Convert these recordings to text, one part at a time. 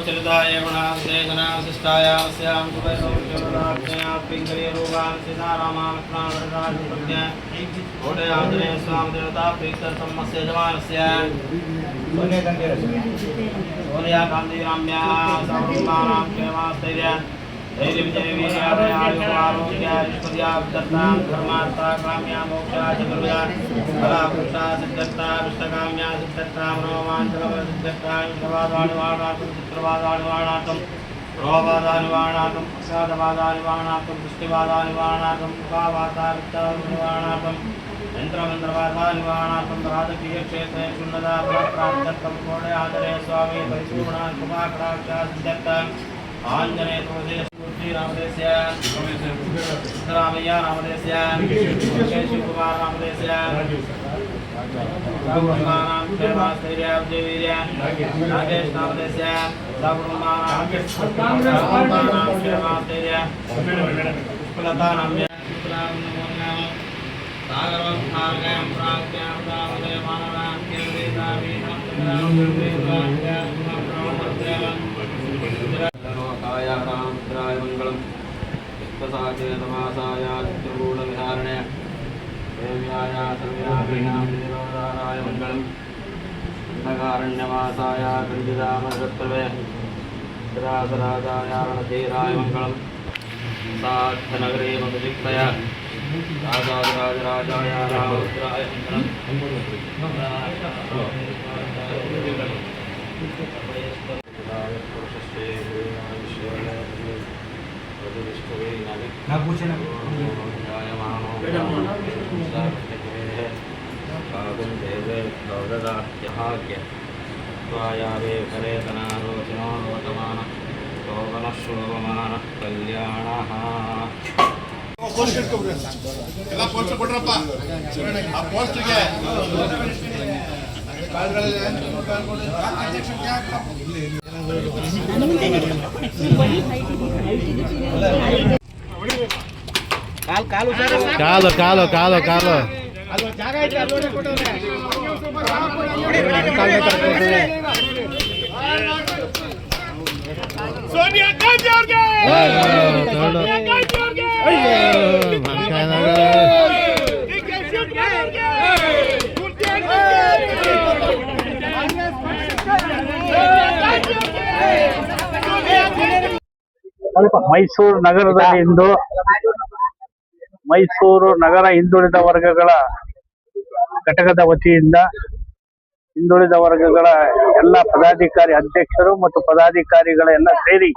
चलिताय गुणाशेषनाशिष्टाय अस्यां सुवैरोग्यवराज्ञया पिङ्गलीरूपां सीतारामालक्ष्मणवरदाजप्रज्ञा घोटयाञ्जनेय स्वामी देवता प्रीत्यर्थं मस्य यजमानस्य सोनिया गान्धीराम्याः सर्वरूपाणां क्षेमास्थैर्य धैर्यविजयवीर्यादयायुवारोग्यायुष्मद्याब्दत्तां धर्मार्था काम्या मोक्षा चतुर्विधा फलापुष्टा सिद्धत्ता विष्टकाम्या सिद्धत्ता मनोवाञ्छलफलसिद्धत्ता विष्णुवादानिवारणार्थं चित्रवादानिवारणार्थं रोगवादानिवारणार्थं प्रसादवादानिवारणार्थं दृष्टिवादानिवारणार्थं मुखावादानिवारणार्थं यन्त्रमन्त्रवादानिवारणार्थं राजकीयक्षेत्रे शून्यता फलप्राप्त्यर्थं कोडयाञ्जनेय स्वामी परिपूर्णा कृपाकटाक्षा सिद्धत्ता आंजनेय तुलसी रामदेस्य रामैया रामदेस्य शिवकुमार रामदेस्य राम क्षेमास्थैर्य विजयवीर्य राजेश रामदेस्य सर्वकुमारां क्षेमास्थैर्य पुष्पलता नाम्य सागरं भार्गयं प्राज्ञां दामोदय मानवां केवलेतामि रामद्राय मंगलम विश्वसाचेतवासाय चित्रकूटविहारणे देव्याय सर्व्याय मंगलम अंधकारण्यवासाय कंडिदामरत्वे राजराजाय रणधीराय मंगलम साध्यनगरे मधुजिक्तया राजाधिराजराजाय राहुद्राय ಕಾಲು ಕಾಲು ಕಾಲು ಕಾಲು ಸೋನಿಯಾ ಗಾಂಧಿ ಅವರಿಗೆ ಮೈಸೂರು ನಗರದಲ್ಲಿ ಇಂದು ಮೈಸೂರು ನಗರ ಹಿಂದುಳಿದ ವರ್ಗಗಳ ಘಟಕದ ವತಿಯಿಂದ ಹಿಂದುಳಿದ ವರ್ಗಗಳ ಎಲ್ಲ ಪದಾಧಿಕಾರಿ ಅಧ್ಯಕ್ಷರು ಮತ್ತು ಪದಾಧಿಕಾರಿಗಳ ಎಲ್ಲ ಸೇರಿ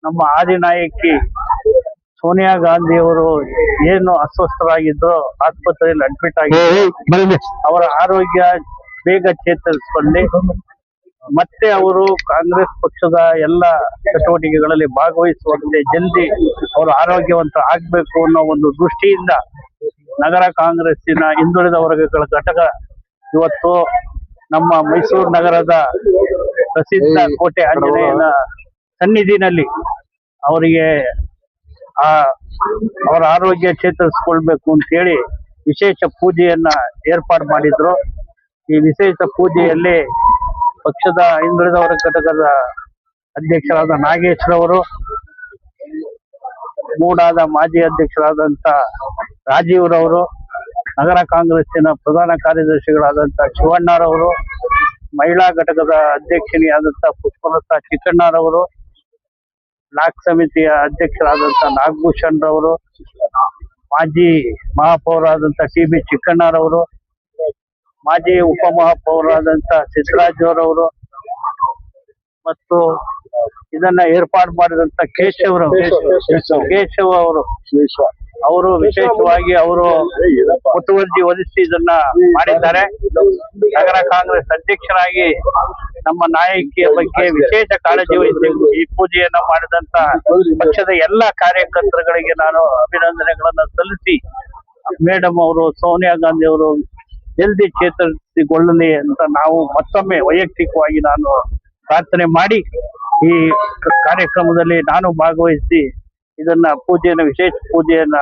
ನಮ್ಮ ಆದಿನಾಯಕಿ ಸೋನಿಯಾ ಗಾಂಧಿ ಅವರು ಏನು ಅಸ್ವಸ್ಥರಾಗಿದ್ರು ಆಸ್ಪತ್ರೆಯಲ್ಲಿ ಅಡ್ಮಿಟ್ ಆಗಿದ್ರು ಅವರ ಆರೋಗ್ಯ ಬೇಗ ಚೇತರಿಸಿಕೊಳ್ಳಿ ಮತ್ತೆ ಅವರು ಕಾಂಗ್ರೆಸ್ ಪಕ್ಷದ ಎಲ್ಲ ಚಟುವಟಿಕೆಗಳಲ್ಲಿ ಭಾಗವಹಿಸುವಂತೆ ಜಲ್ದಿ ಅವರು ಆರೋಗ್ಯವಂತ ಆಗ್ಬೇಕು ಅನ್ನೋ ಒಂದು ದೃಷ್ಟಿಯಿಂದ ನಗರ ಕಾಂಗ್ರೆಸ್ಸಿನ ಹಿಂದುಳಿದ ವರ್ಗಗಳ ಘಟಕ ಇವತ್ತು ನಮ್ಮ ಮೈಸೂರು ನಗರದ ಪ್ರಸಿದ್ಧ ಕೋಟೆ ಆಂಜನೇಯನ ಸನ್ನಿಧಿನಲ್ಲಿ ಅವರಿಗೆ ಅವರ ಆರೋಗ್ಯ ಚೇತರಿಸಿಕೊಳ್ಬೇಕು ಅಂತ ಹೇಳಿ ವಿಶೇಷ ಪೂಜೆಯನ್ನ ಏರ್ಪಾಡು ಮಾಡಿದ್ರು. ಈ ವಿಶೇಷ ಪೂಜೆಯಲ್ಲಿ ಪಕ್ಷದ ಹಿಂದುಳಿದ ವರ್ಗ ಘಟಕದ ಅಧ್ಯಕ್ಷರಾದ ನಾಗೇಶ್ರವರು, ಮೂಡಾದ ಮಾಜಿ ಅಧ್ಯಕ್ಷರಾದಂತ ರಾಜೀವ್ರವರು, ನಗರ ಕಾಂಗ್ರೆಸ್ಸಿನ ಪ್ರಧಾನ ಕಾರ್ಯದರ್ಶಿಗಳಾದಂತ ಶಿವಣ್ಣರವರು, ಮಹಿಳಾ ಘಟಕದ ಅಧ್ಯಕ್ಷನಿಯಾದಂತ ಪುಷ್ಪಲತಾ ಚಿಕ್ಕಣ್ಣರವರು, ಬ್ಲಾಕ್ ಸಮಿತಿಯ ಅಧ್ಯಕ್ಷರಾದಂತ ನಾಗಭೂಷಣ್ ರವರು, ಮಾಜಿ ಮಹಾಪೌರಾದಂತ ಟಿ.ಬಿ. ಚಿಕ್ಕಣ್ಣರವರು, ಮಾಜಿ ಉಪಮಹಾಪೌರಾದಂತ ಸಿದ್ದರಾಜ್ ಅವರವರು ಮತ್ತು ಇದನ್ನ ಏರ್ಪಾಡು ಮಾಡಿದಂತ ಕೇಶವ್ ಅವರು ವಿಶೇಷವಾಗಿ ಅವರು ಮುತುವರ್ಜಿ ವಹಿಸಿ ಇದನ್ನ ಮಾಡಿದ್ದಾರೆ. ನಗರ ಕಾಂಗ್ರೆಸ್ ಅಧ್ಯಕ್ಷರಾಗಿ ನಮ್ಮ ನಾಯಕಿಯ ಬಗ್ಗೆ ವಿಶೇಷ ಕಾಳಜಿ ವಹಿಸಿ ಈ ಪೂಜೆಯನ್ನ ಮಾಡಿದಂತ ಪಕ್ಷದ ಎಲ್ಲ ಕಾರ್ಯಕರ್ತರುಗಳಿಗೆ ನಾನು ಅಭಿನಂದನೆಗಳನ್ನ ಸಲ್ಲಿಸಿ, ಮೇಡಮ್ ಅವರು ಸೋನಿಯಾ ಗಾಂಧಿ ಅವರು ಜಲ್ದಿ ಚೇತರಿಸಿಕೊಳ್ಳಲಿ ಅಂತ ನಾವು ಮತ್ತೊಮ್ಮೆ ವೈಯಕ್ತಿಕವಾಗಿ ನಾನು ಪ್ರಾರ್ಥನೆ ಮಾಡಿ ಈ ಕಾರ್ಯಕ್ರಮದಲ್ಲಿ ನಾನು ಭಾಗವಹಿಸಿ ಇದನ್ನ ವಿಶೇಷ ಪೂಜೆಯನ್ನ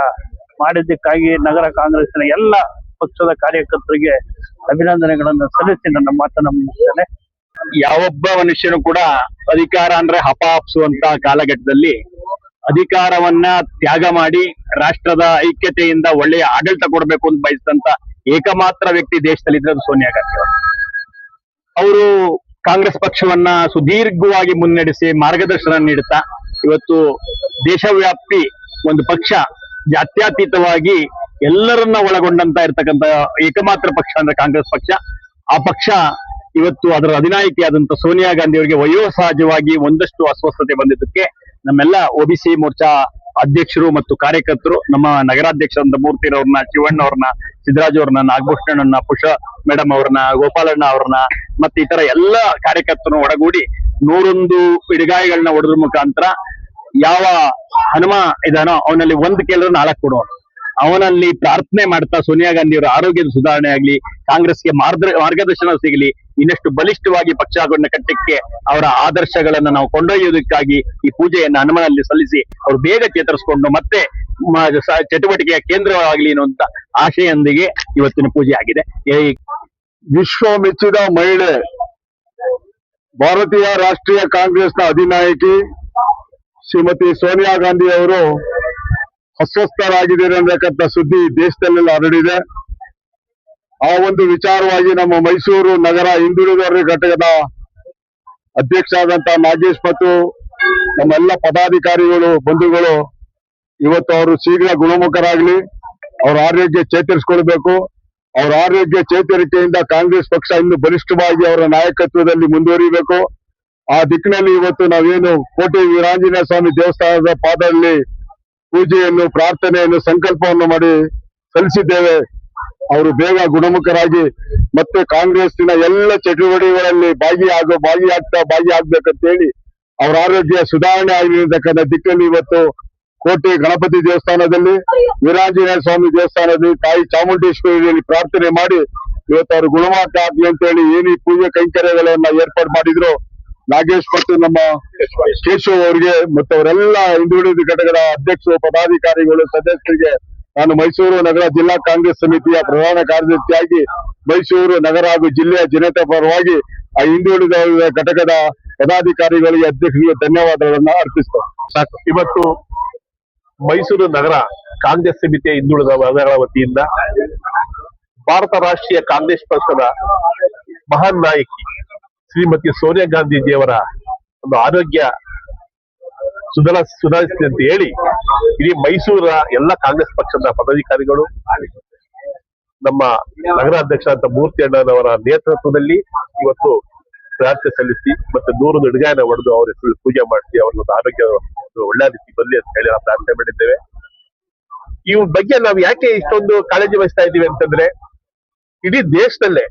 ಮಾಡಿದ್ದಕ್ಕಾಗಿ ನಗರ ಕಾಂಗ್ರೆಸ್ನ ಎಲ್ಲ ಪಕ್ಷದ ಕಾರ್ಯಕರ್ತರಿಗೆ ಅಭಿನಂದನೆಗಳನ್ನು ಸಲ್ಲಿಸಿ ನನ್ನ ಮಾತನ್ನು ಮುಗಿಸ್ತೇನೆ. ಯಾವೊಬ್ಬ ಮನುಷ್ಯನು ಕೂಡ ಅಧಿಕಾರ ಅಂದ್ರೆ ಹಪಾಪ್ಸುವಂತ ಕಾಲಘಟ್ಟದಲ್ಲಿ ಅಧಿಕಾರವನ್ನ ತ್ಯಾಗ ಮಾಡಿ ರಾಷ್ಟ್ರದ ಐಕ್ಯತೆಯಿಂದ ಒಳ್ಳೆಯ ಆಡಳಿತ ಕೊಡಬೇಕು ಅಂತ ಬಯಸಿದಂತ ಏಕಮಾತ್ರ ವ್ಯಕ್ತಿ ದೇಶದಲ್ಲಿ ಇದ್ರೆ ಅದು ಸೋನಿಯಾ ಗಾಂಧಿ ಅವರು ಕಾಂಗ್ರೆಸ್ ಪಕ್ಷವನ್ನ ಸುದೀರ್ಘವಾಗಿ ಮುನ್ನಡೆಸಿ ಮಾರ್ಗದರ್ಶನ ನೀಡುತ್ತಾ ಇವತ್ತು ದೇಶವ್ಯಾಪಿ ಒಂದು ಪಕ್ಷ ಜಾತ್ಯತೀತವಾಗಿ ಎಲ್ಲರನ್ನ ಒಳಗೊಂಡಂತ ಇರ್ತಕ್ಕಂಥ ಏಕಮಾತ್ರ ಪಕ್ಷ ಅಂದ್ರೆ ಕಾಂಗ್ರೆಸ್ ಪಕ್ಷ. ಆ ಪಕ್ಷ ಇವತ್ತು ಅದರ ಅಧಿನಾಯಕಿಯಾದಂತ ಸೋನಿಯಾ ಗಾಂಧಿ ಅವರಿಗೆ ವಯೋಸಹಜವಾಗಿ ಒಂದಷ್ಟು ಅಸ್ವಸ್ಥತೆ ಬಂದಿದ್ದಕ್ಕೆ ನಮ್ಮೆಲ್ಲ OBC ಮೋರ್ಚಾ ಅಧ್ಯಕ್ಷರು ಮತ್ತು ಕಾರ್ಯಕರ್ತರು, ನಮ್ಮ ನಗರಾಧ್ಯಕ್ಷರಾದ ಮೂರ್ತಿರವ್ರನ್ನ, ಶಿವಣ್ಣ ಅವ್ರನ್ನ, ಸಿದ್ದರಾಜ್ ಅವ್ರನ್ನ, ನಾಗಭೂಷಣನ್ನ, ಪುಷ ಮೇಡಮ್ ಅವ್ರನ್ನ, ಗೋಪಾಲಣ್ಣ ಅವ್ರನ್ನ ಮತ್ತೆ ಇತರ ಎಲ್ಲ ಕಾರ್ಯಕರ್ತರನ್ನು ಒಡಗೂಡಿ 101 ಇಡಿಗಾಯಿಗಳನ್ನ ಹೊಡೆದ್ರ ಮುಖಾಂತರ ಯಾವ ಹನುಮ ಇದಾನೋ ಅವನಲ್ಲಿ ಒಂದು ಕೇಳಿದ್ರೆ 4 ಕೊಡುವ ಅವನಲ್ಲಿ ಪ್ರಾರ್ಥನೆ ಮಾಡ್ತಾ ಸೋನಿಯಾ ಗಾಂಧಿ ಅವರ ಆರೋಗ್ಯದ ಸುಧಾರಣೆ ಆಗ್ಲಿ, ಕಾಂಗ್ರೆಸ್ಗೆ ಮಾರ್ಗದರ್ಶನ ಸಿಗಲಿ, ಇನ್ನಷ್ಟು ಬಲಿಷ್ಠವಾಗಿ ಪಕ್ಷವನ್ನು ಕಟ್ಟಕ್ಕೆ ಅವರ ಆದರ್ಶಗಳನ್ನ ನಾವು ಕೊಂಡೊಯ್ಯೋದಕ್ಕಾಗಿ ಈ ಪೂಜೆಯನ್ನು ಹನುಮನಲ್ಲಿ ಸಲ್ಲಿಸಿ ಅವರು ಬೇಗ ಚೇತರಿಸಿಕೊಂಡು ಮತ್ತೆ ಚಟುವಟಿಕೆಯ ಕೇಂದ್ರವಾಗಲಿ ಅನ್ನುವಂತ ಆಶೆಯೊಂದಿಗೆ ಇವತ್ತಿನ ಪೂಜೆ ಆಗಿದೆ. ವಿಶ್ವ ಮೆಚ್ಚಿದ ಮಹಿಳೆ ಭಾರತೀಯ ರಾಷ್ಟ್ರೀಯ ಕಾಂಗ್ರೆಸ್ನ ಅಧಿನಾಯಕಿ ಶ್ರೀಮತಿ ಸೋನಿಯಾ ಗಾಂಧಿ ಅವರು ಅಸ್ವಸ್ಥರಾಗಿದ್ದಾರೆ ಅನ್ನತಕ್ಕಂಥ ಸುದ್ದಿ ದೇಶದಲ್ಲೆಲ್ಲ ಹರಡಿದೆ. ಆ ಒಂದು ವಿಚಾರವಾಗಿ ನಮ್ಮ ಮೈಸೂರು ನಗರ ಹಿಂದುಳಿದ ವರ್ಗ ಘಟಕದ ಅಧ್ಯಕ್ಷರಾದಂತ ನಾಗೇಶ್ ಮತ್ತು ನಮ್ಮೆಲ್ಲ ಪದಾಧಿಕಾರಿಗಳು ಬಂಧುಗಳು ಇವತ್ತು ಅವರು ಶೀಘ್ರ ಗುಣಮುಖರಾಗ್ಲಿ, ಅವರ ಆರೋಗ್ಯ ಚೇತರಿಸಿಕೊಳ್ಬೇಕು. ಅವರ ಆರೋಗ್ಯ ಚೇತರಿಕೆಯಿಂದ ಕಾಂಗ್ರೆಸ್ ಪಕ್ಷ ಇನ್ನು ಬಲಿಷ್ಠವಾಗಿ ಅವರ ನಾಯಕತ್ವದಲ್ಲಿ ಮುಂದುವರಿಬೇಕು. ಆ ದಿಕ್ಕಿನಲ್ಲಿ ಇವತ್ತು ನಾವೇನು ಕೋಟೆ ವೀರಾಂಜನೇಯ ಸ್ವಾಮಿ ದೇವಸ್ಥಾನದ ಪಾದದಲ್ಲಿ ಪೂಜೆಯನ್ನು, ಪ್ರಾರ್ಥನೆಯನ್ನು, ಸಂಕಲ್ಪವನ್ನು ಮಾಡಿ ಸಲ್ಲಿಸಿದ್ದೇವೆ. ಅವರು ಬೇಗ ಗುಣಮುಖರಾಗಿ ಮತ್ತೆ ಕಾಂಗ್ರೆಸ್ಸಿನ ಎಲ್ಲ ಚಟುವಟಿಕೆಗಳಲ್ಲಿ ಭಾಗಿಯಾಗ್ಬೇಕಂತ ಹೇಳಿ ಅವರ ಆರೋಗ್ಯ ಸುಧಾರಣೆ ಆಗಿರತಕ್ಕಂಥ ದಿಕ್ಕಲ್ಲಿ ಇವತ್ತು ಕೋಟೆ ಗಣಪತಿ ದೇವಸ್ಥಾನದಲ್ಲಿ, ವೀರಾಂಜನೇಯ ಸ್ವಾಮಿ ದೇವಸ್ಥಾನದಲ್ಲಿ, ತಾಯಿ ಚಾಮುಂಡೇಶ್ವರಿಯಲ್ಲಿ ಪ್ರಾರ್ಥನೆ ಮಾಡಿ ಇವತ್ತು ಅವರು ಗುಣಮುಖ ಆಗ್ಲಿ ಅಂತ ಹೇಳಿ ಏನು ಈ ಪೂಜೆ ಕೈಂಕರ್ಯಗಳನ್ನ ಏರ್ಪಾಡು ಮಾಡಿದ್ರು ನಾಗೇಶ್ ಮತ್ತು ನಮ್ಮ ಕೇಶವ್ ಅವರಿಗೆ ಮತ್ತು ಅವರೆಲ್ಲ ಹಿಂದುಳಿದ ಘಟಕದ ಅಧ್ಯಕ್ಷರು, ಪದಾಧಿಕಾರಿಗಳು, ಸದಸ್ಯರಿಗೆ ನಾನು ಮೈಸೂರು ನಗರ ಜಿಲ್ಲಾ ಕಾಂಗ್ರೆಸ್ ಸಮಿತಿಯ ಪ್ರಧಾನ ಕಾರ್ಯದರ್ಶಿಯಾಗಿ ಮೈಸೂರು ನಗರ ಹಾಗೂ ಜಿಲ್ಲೆಯ ಜನತೆ ಪರವಾಗಿ ಆ ಹಿಂದುಳಿದ ಘಟಕದ ಪದಾಧಿಕಾರಿಗಳಿಗೆ, ಅಧ್ಯಕ್ಷರಿಗೆ ಧನ್ಯವಾದಗಳನ್ನ ಅರ್ಪಿಸ್ತೇನೆ. ಇವತ್ತು ಮೈಸೂರು ನಗರ ಕಾಂಗ್ರೆಸ್ ಸಮಿತಿಯ ಹಿಂದುಳಿದ ವರ್ಗಗಳ ವತಿಯಿಂದ ಭಾರತ ರಾಷ್ಟ್ರೀಯ ಕಾಂಗ್ರೆಸ್ ಪಕ್ಷದ ಮಹಾನ್ ನಾಯಕಿ ಶ್ರೀಮತಿ ಸೋನಿಯಾ ಗಾಂಧೀಜಿಯವರ ಒಂದು ಆರೋಗ್ಯ ಸುಧಾರಿಸಿದೆ ಅಂತ ಹೇಳಿ ಇಡೀ ಮೈಸೂರ ಎಲ್ಲ ಕಾಂಗ್ರೆಸ್ ಪಕ್ಷದ ಪದಾಧಿಕಾರಿಗಳು, ನಮ್ಮ ನಗರಾಧ್ಯಕ್ಷ ಅಂತ ಮೂರ್ತಿ ಅಣ್ಣನವರ ನೇತೃತ್ವದಲ್ಲಿ ಇವತ್ತು ಪ್ರಾರ್ಥನೆ ಸಲ್ಲಿಸಿ ಮತ್ತೆ 100 ಇಡಿಗಾಯನ ಹೊಡೆದು ಅವರ ಹೆಸರು ಪೂಜೆ ಮಾಡಿಸಿ ಅವ್ರನ್ನ ಆರೋಗ್ಯ ಒಳ್ಳೆ ರೀತಿ ಬರಲಿ ಅಂತ ಹೇಳಿ ನಾವು ಪ್ರಾರ್ಥನೆ ಮಾಡಿದ್ದೇವೆ. ಈ ಬಗ್ಗೆ ನಾವು ಯಾಕೆ ಇಷ್ಟೊಂದು ಕಾಳಜಿ ವಹಿಸ್ತಾ ಇದ್ದೀವಿ ಅಂತಂದ್ರೆ ಇಡೀ ದೇಶದಲ್ಲೇ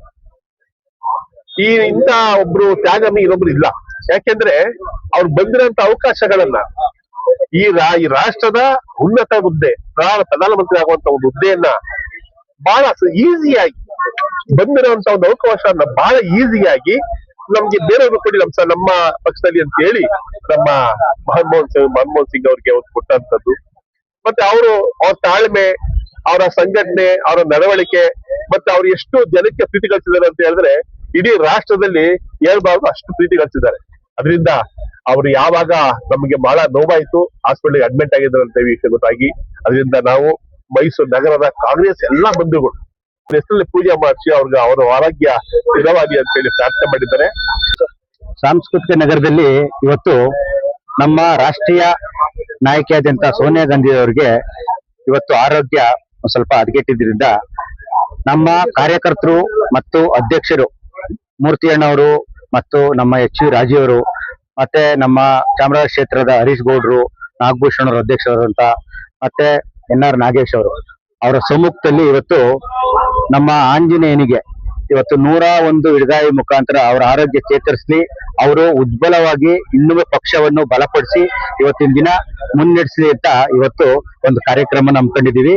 ಇಂಥ ಒಬ್ರು ತ್ಯಾಗಮಿ ಇನ್ನೊಬ್ರು ಇಲ್ಲ. ಯಾಕೆಂದ್ರೆ ಅವ್ರು ಬಂದಿರೋಂತ ಅವಕಾಶಗಳನ್ನ ಈ ರಾಷ್ಟ್ರದ ಉನ್ನತ ಹುದ್ದೆ, ಪ್ರಧಾನಮಂತ್ರಿ ಆಗುವಂತ ಒಂದು ಹುದ್ದೆಯನ್ನ ಬಹಳ ಈಸಿಯಾಗಿ ಬಂದಿರುವಂತ ಒಂದು ಅವಕಾಶವನ್ನ ಬಹಳ ಈಸಿಯಾಗಿ ನಮ್ಗೆ ಬೇರೆಯವರು ಕೊಡಿ ನಮ್ಮ ಪಕ್ಷದಲ್ಲಿ ಅಂತ ಹೇಳಿ ನಮ್ಮ ಮನಮೋಹನ್ ಸಿಂಗ್ ಅವ್ರಿಗೆ ಒಂದು ಕೊಟ್ಟಂತದ್ದು. ಮತ್ತೆ ಅವ್ರ ತಾಳ್ಮೆ, ಅವರ ಸಂಘಟನೆ, ಅವರ ನಡವಳಿಕೆ ಮತ್ತೆ ಅವ್ರು ಎಷ್ಟು ಜನಕ್ಕೆ ಪ್ರೀತಿ ಗಳಿಸಿದ್ದಾರೆ ಅಂತ ಹೇಳಿದ್ರೆ ಇಡೀ ರಾಷ್ಟ್ರದಲ್ಲಿ ಹೇಳ್ಬಾರ್ದು ಅಷ್ಟು ಪ್ರೀತಿ ಗಳಿಸಿದ್ದಾರೆ. ಅದರಿಂದ ಅವರು ಯಾವಾಗ ನಮಗೆ ಬಹಳ ನೋವಾಯ್ತು, ಹಾಸ್ಪಿಟಲ್ಗೆ ಅಡ್ಮಿಟ್ ಆಗಿದ್ದಾರಂತ ವಿಷಯ ಗೊತ್ತಾಗಿ, ಅದರಿಂದ ನಾವು ಮೈಸೂರು ನಗರದ ಕಾಂಗ್ರೆಸ್ ಎಲ್ಲಾ ಬಂಧುಗಳು ಹೆಸರಲ್ಲಿ ಪೂಜೆ ಮಾಡಿಸಿ ಅವ್ರಿಗೆ ಅವರ ಆರೋಗ್ಯ ಸ್ಥಿರವಾಗಿ ಅಂತ ಹೇಳಿ ಪ್ರಾರ್ಥನೆ ಮಾಡಿದ್ದಾರೆ. ಸಾಂಸ್ಕೃತಿಕ ನಗರದಲ್ಲಿ ಇವತ್ತು ನಮ್ಮ ರಾಷ್ಟ್ರೀಯ ನಾಯಕಿಯಾದಂತ ಸೋನಿಯಾ ಗಾಂಧಿ ಅವರಿಗೆ ಇವತ್ತು ಆರೋಗ್ಯ ಸ್ವಲ್ಪ ಹದಗೆಟ್ಟಿದ್ರಿಂದ ನಮ್ಮ ಕಾರ್ಯಕರ್ತರು ಮತ್ತು ಅಧ್ಯಕ್ಷರು ಮೂರ್ತಿ ಅಣ್ಣವರು ಮತ್ತು ನಮ್ಮ HV ರಾಜೀವ್ ಅವರು ಮತ್ತೆ ನಮ್ಮ ಚಾಮರಾಜ ಕ್ಷೇತ್ರದ ಹರೀಶ್ ಗೌಡ್ರು, ನಾಗಭೂಷಣ್ ಅವರು ಅಧ್ಯಕ್ಷರಾದಂತ ಮತ್ತೆ NR ನಾಗೇಶ್ ಅವರು ಅವರ ಸಮ್ಮುಖದಲ್ಲಿ ಇವತ್ತು ನಮ್ಮ ಆಂಜನೇಯನಿಗೆ ಇವತ್ತು 101 ಇಡಿಗಾಯಿ ಮುಖಾಂತರ ಅವರ ಆರೋಗ್ಯ ಚೇತರಿಸಲಿ, ಅವರು ಉಜ್ವಲವಾಗಿ ಇನ್ನೂ ಪಕ್ಷವನ್ನು ಬಲಪಡಿಸಿ ಇವತ್ತಿನ ದಿನ ಮುನ್ನಡೆಸಲಿ ಅಂತ ಇವತ್ತು ಒಂದು ಕಾರ್ಯಕ್ರಮ ಹಮ್ಮಿಕೊಂಡಿದ್ದೀವಿ.